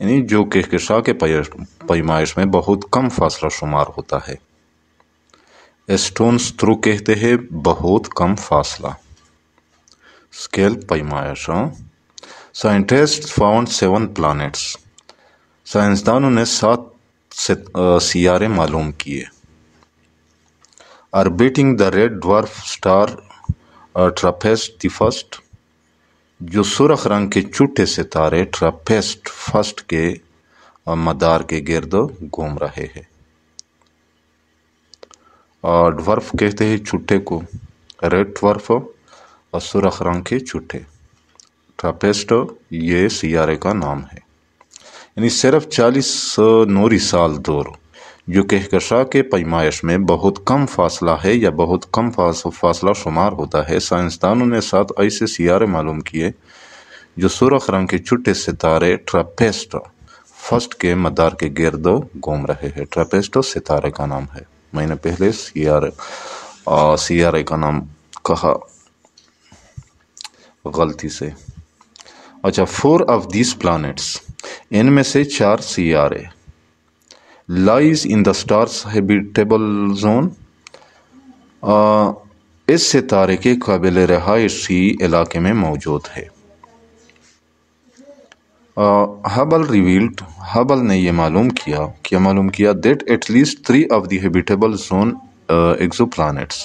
یعنی جو کہکشاں کے پیمائش میں بہت کم فاصلہ شمار ہوتا ہے. اسٹونز تھرو کہتے ہیں بہت کم فاصلہ. اسکیل پیمائش. Scientist found 7 planets. سائنسدانوں نے 7 سیارے معلوم کیے. Orbiting the red dwarf star Trappist the first. جو سرخ رنگ کے چھوٹے ستارے ٹراپسٹ فرسٹ کے مدار کے گرد گھوم رہے ہیں. ڈورف کہتے ہیں چھوٹے کو، ریڈ ڈورف اور سرخ رنگ کے چھوٹے. ٹراپسٹ یہ سیارے کا نام ہے. یعنی صرف 40 نوری سال دور، جو کہکشاں کے پیمائش میں بہت کم فاصلہ ہے یا بہت کم فاصلہ شمار ہوتا ہے. سائنسدانوں نے 7 ایسے سیارے معلوم کیے جو سرخ رنگ کے چھوٹے ستارے ٹراپسٹ فرسٹ کے مدار کے گرد گھوم رہے ہیں. ٹراپسٹ ستارے کا نام ہے. میں نے پہلے سیارے کا نام کہا غلطی سے. اچھا، 4 of these planets، ان میں سے 4 سیارے lies in the star's habitable zone، اس ستارے کے قابل رہائشی علاقے میں موجود ہے. ہبل نے یہ معلوم کیا that at least 3 of the habitable zone exoplanets،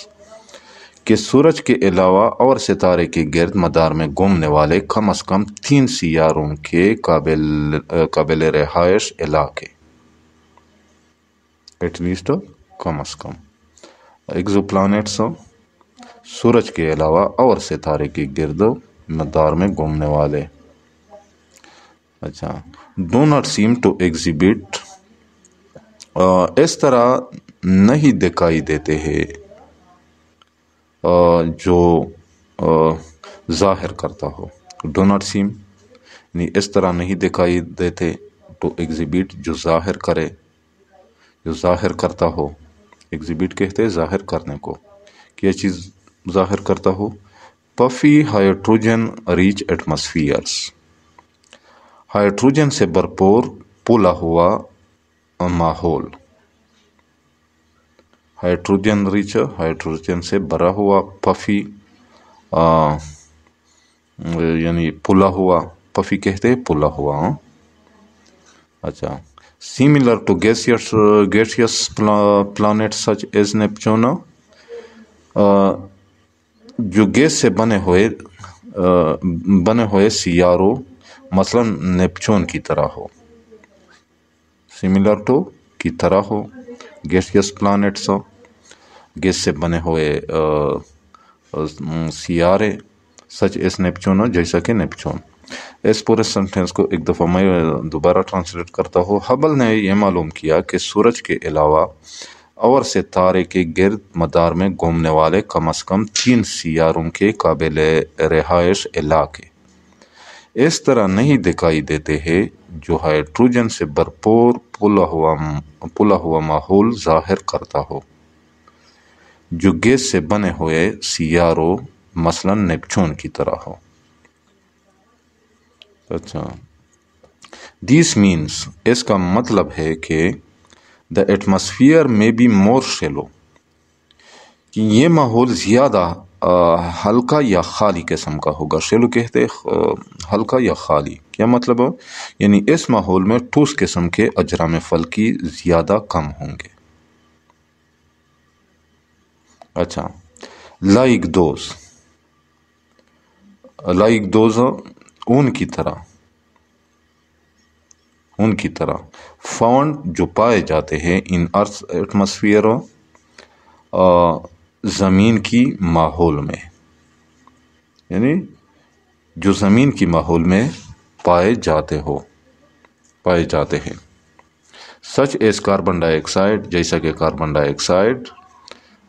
کہ سورج کے علاوہ اور ستارے کے گرد مدار میں گھومنے والے کم از کم 3 سیاروں کے قابل رہائش علاقے. ایٹ لیسٹ کم از کم ایکزو پلانٹس سورج کے علاوہ اور ستارے کے گرد مدار میں گھومنے والے. اچھا، do not seem to exhibit, اس طرح نہیں دکھائی دیتے ہیں جو ظاہر کرتا ہو. ڈو ناٹ سیم یعنی اس طرح نہیں دکھائی دیتے. ٹو ایگزیبٹ جو ظاہر کرے، جو ظاہر کرتا ہو. ایگزیبٹ کہتے ہیں ظاہر کرنے کو. کیا چیز ظاہر کرتا ہو؟ پفی ہائیڈروجن ریچ ایٹماسفیئرس، ہائیڈروجن سے بھرپور پھولا ہوا ماحول. ہائیڈروجن ریچ، ہائیڈروجن سے بھرا ہوا. پفی یعنی پھولا ہوا. پفی کہتے ہیں پھولا ہوا. اچھا، similar to gaseous planet such as Neptune, جو گیس سے بنے ہوئے سیاروں مثلا نیپچون کی طرح ہو. سیملر ٹو کی طرح ہو. گیسیس پلانٹس گیس سے بنے ہوئے سیارے سچ ایس نیپچون جیسا کہ نیپچون. اس پورے سنٹینس کو ایک دفعہ میں دوبارہ ٹرانسلیٹ کرتا ہوں. ہبل نے یہ معلوم کیا کہ سورج کے علاوہ اور ستارے کے گرد مدار میں گھومنے والے کم از کم 3 سیاروں کے قابل رہائش علاقے اس طرح نہیں دکھائی دیتے ہیں جو ہائیڈروجن سے بھرپور پھولا ہوا ماحول ظاہر کرتا ہو، جو گیس سے بنے ہوئے سیاروں مثلا نیپچون کی طرح ہو. اچھا، دیس مینس اس کا مطلب ہے کہ دا ایٹماسفیئر میں بی مور شیلو، کہ یہ ماحول زیادہ ہلکا یا خالی قسم کا ہوگا. شیلو کہتے ہلکا یا خالی. کیا مطلب ہے؟ یعنی اس ماحول میں ٹھوس قسم کے اجرام فلکی زیادہ کم ہوں گے. اچھا، لائک دوز اون کی طرح فاؤنڈ جو پائے جاتے ہیں ان ارتھ ایٹماسفیئر زمین کی ماحول میں، یعنی جو زمین کی ماحول میں پائے جاتے ہیں. سچ ایز کاربن ڈائی آکسائڈ جیسا کہ کاربن ڈائی آکسائڈ،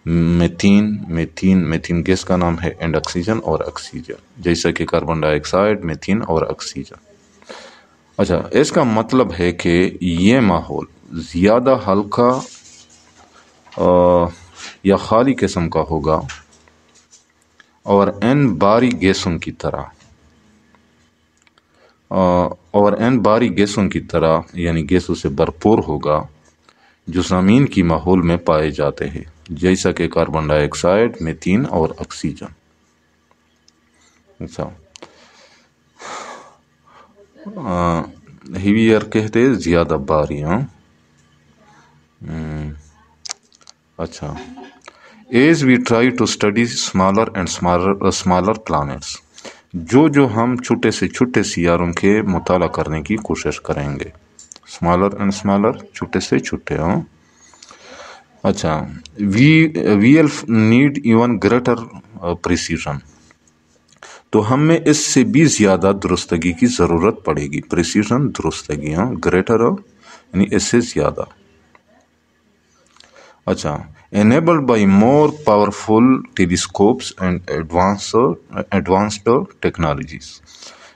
میتھین گیس کا نام ہے، اینڈ آکسیجن اور آکسیجن جیسا کہ کاربن ڈائی آکسائڈ، میتھین اور آکسیجن. اچھا، اس کا مطلب ہے کہ یہ ماحول زیادہ ہلکا یا خالی قسم کا ہوگا اور ان باری گیسوں کی طرح اور ان باری گیسوں کی طرح یعنی گیسوں سے بھرپور ہوگا جو زمین کی ماحول میں پائے جاتے ہیں، جیسا کہ کاربن ڈائی آکسائڈ، میتین اور آکسیجن۔ اچھا، ہیویئر کہتے ہیں زیادہ بھاری۔ اچھا، as we try to study smaller and smaller planets, جو ہم چھوٹے سے چھوٹے سیاروں کے مطالعہ کرنے کی کوشش کریں گے، اسمالر اینڈ اسمالر، چھوٹے سے چھوٹے۔ اچھا، we will need even greater precision, تو ہمیں اس سے بھی زیادہ درستگی کی ضرورت پڑے گی۔ پریسیژن، درستگی، گریٹر یعنی اس سے زیادہ۔ اچھا، enabled by more powerful telescopes and advanced technologies,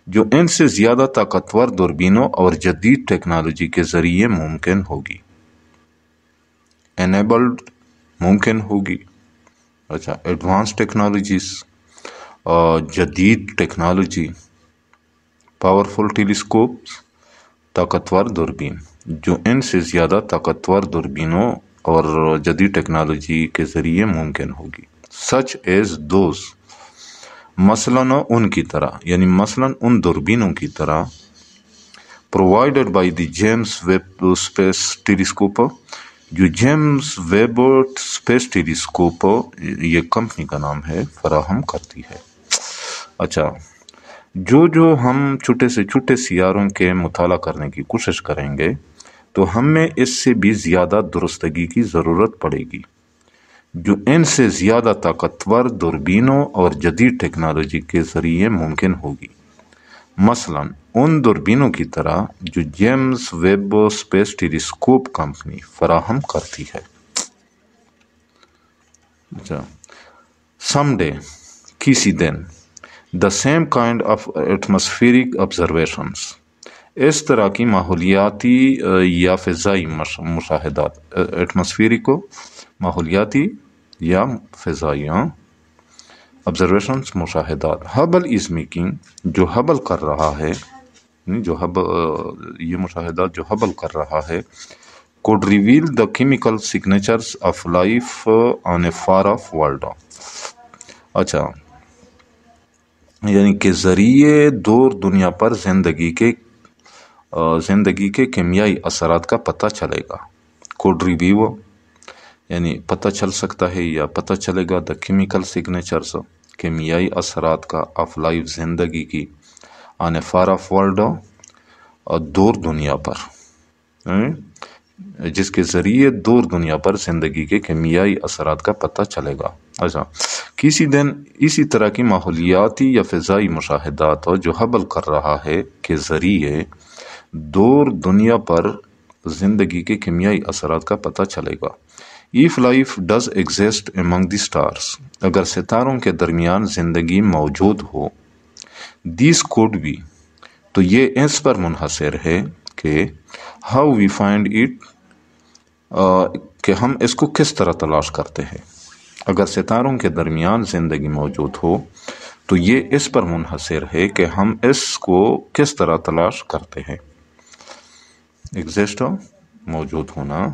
جو ان سے زیادہ طاقتور دوربینوں اور جدید ٹیکنالوجی کے ذریعے ممکن ہوگی۔ انیبلڈ ممکن ہوگی، اچھا، ایڈوانس ٹیکنالوجیز، جدید ٹیکنالوجی، پاورفل ٹیلیسکوپس، طاقتور دوربین، جو ان سے زیادہ طاقتور دوربینوں اور جدید ٹیکنالوجی کے ذریعے ممکن ہوگی۔ سچ ایز دوز، مثلاً ان کی طرح، یعنی مثلاً ان دوربینوں کی طرح، provided by the James Webb space telescope, جو جیمز ویب اسپیس ٹیلیسکوپ یہ کمپنی کا نام ہے، فراہم کرتی ہے۔ اچھا، جو ہم چھوٹے سے چھوٹے سیاروں کے مطالعہ کرنے کی کوشش کریں گے تو ہمیں اس سے بھی زیادہ درستگی کی ضرورت پڑے گی، جو ان سے زیادہ طاقتور دوربینوں اور جدید ٹیکنالوجی کے ذریعے ممکن ہوگی، مثلاً ان دوربینوں کی طرح جو James Webb space telescope company فراہم کرتی ہے۔ اچھا، سم ڈے، کسی دن، the same kind of atmospheric observations، اس طرح کی ماحولیاتی یا فضائی مشاہدات، ایٹماسفیرک کو ماحولیاتی یا فضائی observations، مشاہدات، ہبل از میکنگ، جو ہبل کر رہا ہے، یہ مشاہدات جو ہبل کر رہا ہے، could reveal the chemical signatures of life on a far off world۔ اچھا، یعنی کہ ذریعے دور دنیا پر زندگی کے کیمیائی اثرات کا پتہ چلے گا۔ کوڈ ریویو یعنی پتہ چل سکتا ہے یا پتہ چلے گا، دا کیمیکل سگنیچرز، کیمیائی اثرات کا، آف لائف، زندگی کی، آن اے فار آف ورلڈ، دور دنیا پر، جس کے ذریعے دور دنیا پر زندگی کے کیمیائی اثرات کا پتہ چلے گا۔ اچھا، کسی دن اسی طرح کی ماحولیاتی یا فضائی مشاہدات جو ہبل کر رہا ہے کے ذریعے دور دنیا پر زندگی کے کیمیائی اثرات کا پتہ چلے گا۔ If life does exist among the stars، اگر ستاروں کے درمیان زندگی موجود ہو، these could be، تو یہ اس پر منحصر ہے کہ how we find it، کہ ہم اس کو کس طرح تلاش کرتے ہیں۔ اگر ستاروں کے درمیان زندگی موجود ہو تو یہ اس پر منحصر ہے کہ ہم اس کو کس طرح تلاش کرتے ہیں۔ ایگزسٹ، موجود ہونا۔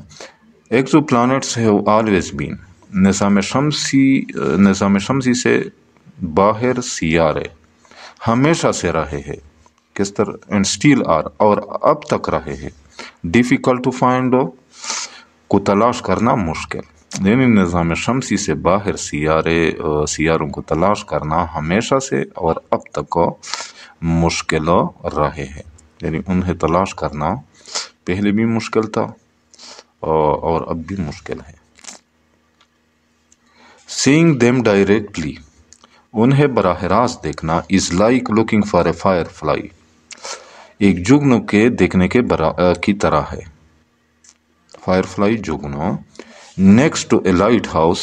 Exo plants have always been, نظام شمسی سے باہر سیارے ہمیشہ سے رہے ہیں، کس طرح، اینڈ اسٹیل آر، اور اب تک رہے ہیں، ڈیفیکلٹ ٹو فائنڈ، کو تلاش کرنا مشکل، یعنی نظام شمسی سے باہر سیاروں کو تلاش کرنا ہمیشہ سے اور اب تک مشکل رہے ہیں، یعنی انہیں تلاش کرنا پہلے بھی مشکل تھا اور اب بھی مشکل ہے۔ سیئنگ دیم ڈائریکٹلی، انہیں براہ راست دیکھنا، is like looking for a firefly, ایک جگنو کے دیکھنے کی طرح ہے۔ فائر فلائی، جگنو۔ Next to a lighthouse,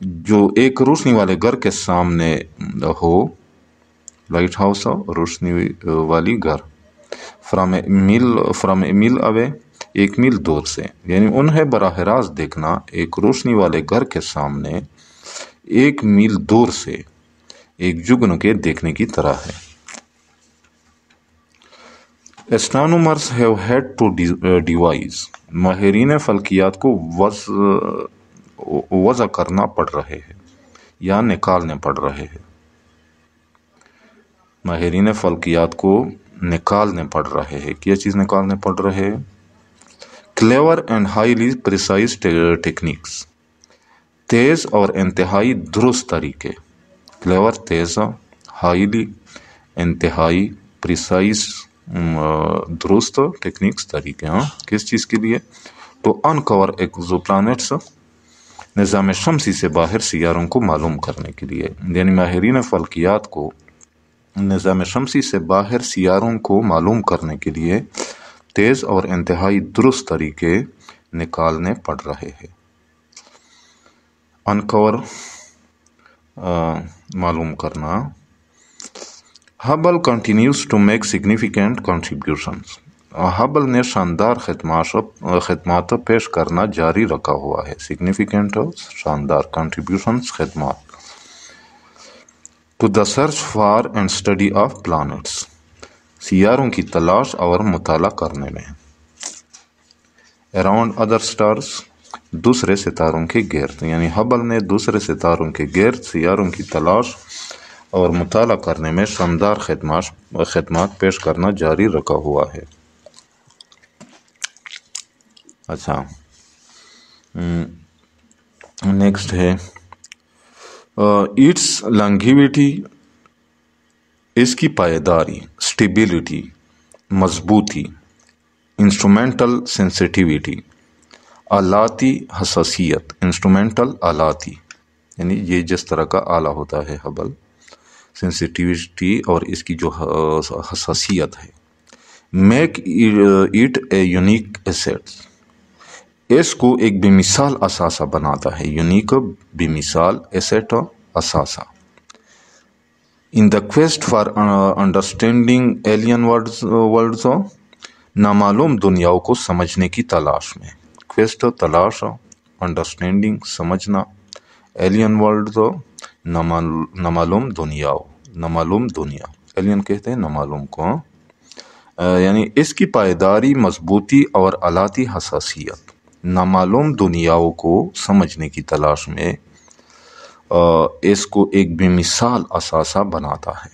جو ایک روشنی والے گھر کے سامنے ہو، لائٹ ہاؤس، روشنی والی گھر، فرام اے میل اوے، ایک میل دور سے، یعنی انہیں براہ راست دیکھنا ایک روشنی والے گھر کے سامنے ایک میل دور سے، ایک جگن کے دیکھنے کی طرح ہے۔ astronomers have had to devise ماہرین فلکیات کو وضع کرنا پڑ رہے ہیں یا نکالنے پڑ رہے ہیں۔ ماہرین فلکیات کو نکالنے پڑ رہے ہیں۔ کیا چیز نکالنے پڑ رہے ہیں؟ Clever and highly precise techniques, تیز اور انتہائی درست طریقے۔ کلیور تیز، ہائیلی انتہائی، پریسائز درست، ٹیکنیکس طریقے۔ کس چیز کے لیے؟ ٹو انکور ایکزو پلانٹس، نظام شمسی سے باہر سیاروں کو معلوم کرنے کے لیے، یعنی ماہرین فلکیات کو نظام شمسی سے باہر سیاروں کو معلوم کرنے کے لیے تیز اور انتہائی درست طریقے نکالنے پڑ رہے ہیں۔ انکور معلوم کرنا۔ Hubble continues to make significant contributions, Hubble نے شاندار خدمات پیش کرنا جاری رکھا ہوا ہے۔ سگنیفیکنٹ شاندار، کنٹریبیوشنز خدمات۔ To the search for and study of planets, سیاروں کی تلاش اور مطالعہ کرنے میں۔ اراؤنڈ ادر اسٹارز، دوسرے ستاروں کے گرد، یعنی ہبل نے دوسرے ستاروں کے گرد سیاروں کی تلاش اور مطالعہ کرنے میں شاندار خدمات پیش کرنا جاری رکھا ہوا ہے۔ اچھا، نیکسٹ ہے ایٹس لانگیویٹی، اس کی پائیداری، اسٹیبلٹی، مضبوطی، انسٹرومنٹل سینسٹیویٹی، آلاتی حساسیت، انسٹرومنٹل آلاتی، یعنی یہ جس طرح کا آلہ ہوتا ہے ہبل، سینسٹیویٹی اور اس کی جو حساسیت ہے۔ Make it a unique asset, اس کو ایک بے مثال اثاثہ بناتا ہے۔ یونیک، بے مثال، ایسیٹ، اثاثہ۔ In the quest for understanding alien worlds, نامعلوم دنیاؤں کو سمجھنے کی تلاش میں۔ کویسٹ تلاش، انڈرسٹینڈنگ سمجھنا، ایلین ورلڈز نامعلوم دنیاؤں، نامعلوم دنیا، ایلین کہتے ہیں نامعلوم کو، یعنی اس کی پائیداری، مضبوطی اور آلاتی حساسیت نامعلوم دنیاؤں کو سمجھنے کی تلاش میں اس کو ایک بے مثال اثاثہ بناتا ہے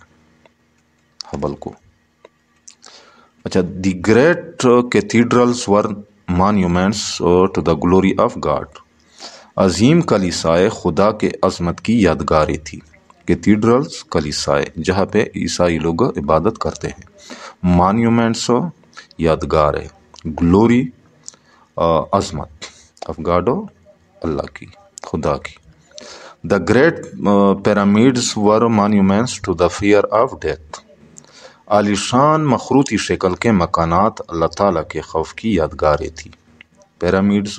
ہبل کو۔ اچھا، the great cathedrals were monuments to the glory of God, عظیم کلیسائے خدا کے عظمت کی یادگاریں تھی۔ کیتھیڈرلز کلیسائے، جہاں پہ عیسائی لوگ عبادت کرتے ہیں۔ مانیومنٹس یادگار ہے، گلوری عظمت آف گاڈ، اللہ کی، خدا کی۔ The great pyramids were monuments to the fear of death, عالیشان مخروطی شکل کے مکانات اللہ تعالیٰ کے خوف کی یادگاریں تھی۔ پیرامڈز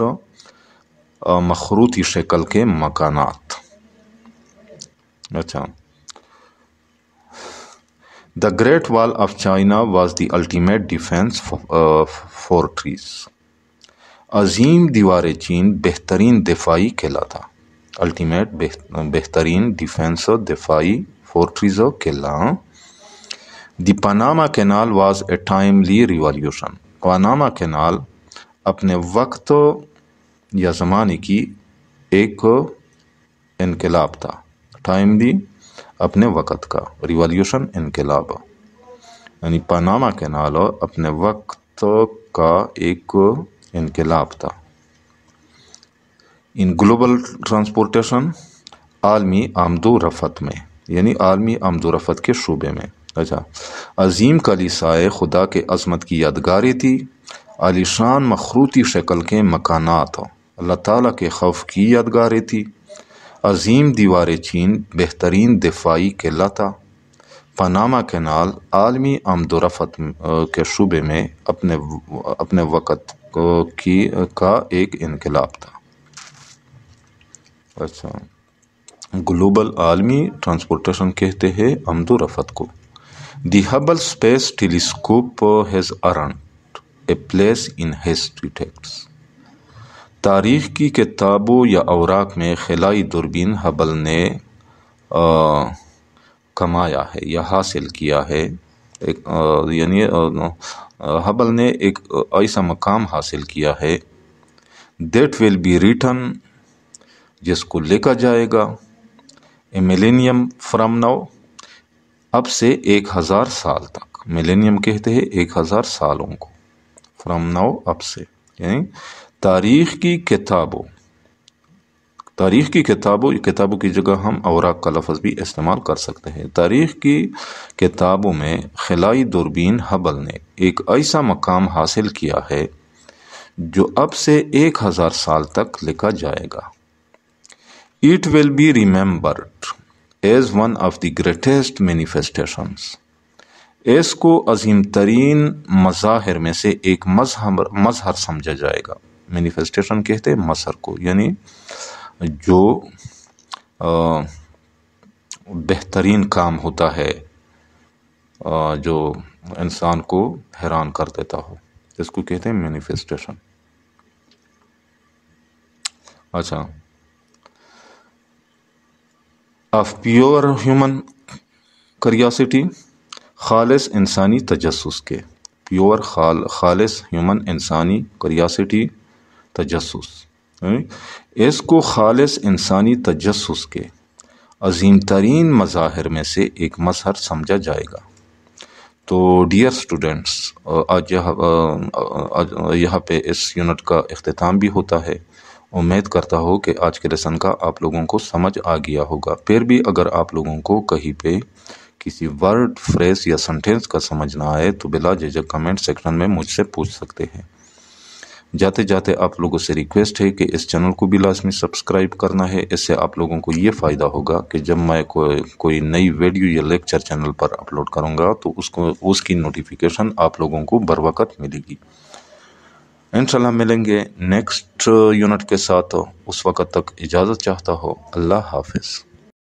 مخروطی شکل کے مکانات۔ اچھا، the Great Wall of China was the ultimate defence fortress, عظیم دیوار چین بہترین دفاعی قلعہ تھا۔ الٹیمیٹ بہترین ڈیفینس، دفاعی، فورٹریز قلعہ۔ The Panama Canal was a timely revolution, Panama Canal اپنے وقت یا زمانے کی ایک انقلاب تھا۔ ٹائملی اپنے وقت کا، ریولیوشن انقلاب، یعنی پاناما کینال اپنے وقت کا ایک انقلاب تھا۔ ان گلوبل ٹرانسپورٹیشن، عالمی آمد و رفت میں، یعنی عالمی آمد و رفت کے شعبے میں۔ اچھا، عظیم کلیسائے خدا کے عظمت کی یادگاریں تھی، عالیشان مخروطی شکل کے مکانات اللہ تعالیٰ کے خوف کی یادگاریں تھی، عظیم دیوار چین بہترین دفاعی قلعہ تھا، پاناما کینال عالمی آمد و رفت کے شعبے میں اپنے وقت کا ایک انقلاب تھا۔ اچھا، گلوبل عالمی ٹرانسپورٹیشن کہتے ہیں آمد و رفت کو۔ The Hubble Space Telescope has earned a place in history texts, تاریخ کی کتابوں یا اوراق میں خلائی دوربین ہبل نے کمایا ہے یا حاصل کیا ہے، یعنی ہبل نے ایک ایسا مقام حاصل کیا ہے، دیٹ ول بی ریٹن، جس کو لکھا جائے گا، اے ملینیم فرام ناؤ، اب سے 1000 سال تک، ملینیم کہتے ہیں 1000 سالوں کو، فرام ناؤ اب سے، یعنی تاریخ کی کتابوں کی جگہ ہم اوراق کا لفظ بھی استعمال کر سکتے ہیں۔ تاریخ کی کتابوں میں خلائی دوربین ہبل نے ایک ایسا مقام حاصل کیا ہے جو اب سے 1000 سال تک لکھا جائے گا۔ It will be remembered as one of the greatest manifestations. اس کو عظیم ترین مظاہر میں سے ایک مظہر سمجھا جائے گا۔ مینیفیسٹیشن کہتے ہیں مظہر کو، یعنی جو بہترین کام ہوتا ہے، جو انسان کو حیران کر دیتا ہو، اس کو کہتے ہیں مینیفیسٹیشن۔ اچھا، آف پیور ہیومن کریاسٹی، خالص انسانی تجسس کے، پیور خالص ہیومن انسانی کریاسٹی تجسس، اس کو خالص انسانی تجسس کے عظیم ترین مظاہر میں سے ایک مظہر سمجھا جائے گا۔ تو ڈیئر اسٹوڈنٹس، آج یہاں پہ اس یونٹ کا اختتام بھی ہوتا ہے۔ امید کرتا ہوں کہ آج کے لیسن کا آپ لوگوں کو سمجھ آ گیا ہوگا۔ پھر بھی اگر آپ لوگوں کو کہیں پہ کسی ورڈ، فریز یا سنٹینس کا سمجھ نہ آئے تو بلا جھجک کمنٹ سیکشن میں مجھ سے پوچھ سکتے ہیں۔ جاتے جاتے آپ لوگوں سے ریکویسٹ ہے کہ اس چینل کو بھی لازمی سبسکرائب کرنا ہے۔ اس سے آپ لوگوں کو یہ فائدہ ہوگا کہ جب میں کوئی نئی ویڈیو یا لیکچر چینل پر اپلوڈ کروں گا تو اس کی نوٹیفیکیشن آپ لوگوں کو بر وقت ملے گی۔ انشاءاللہ ملیں گے نیکسٹ یونٹ کے ساتھ، اس وقت تک اجازت چاہتا ہوں۔ اللہ حافظ۔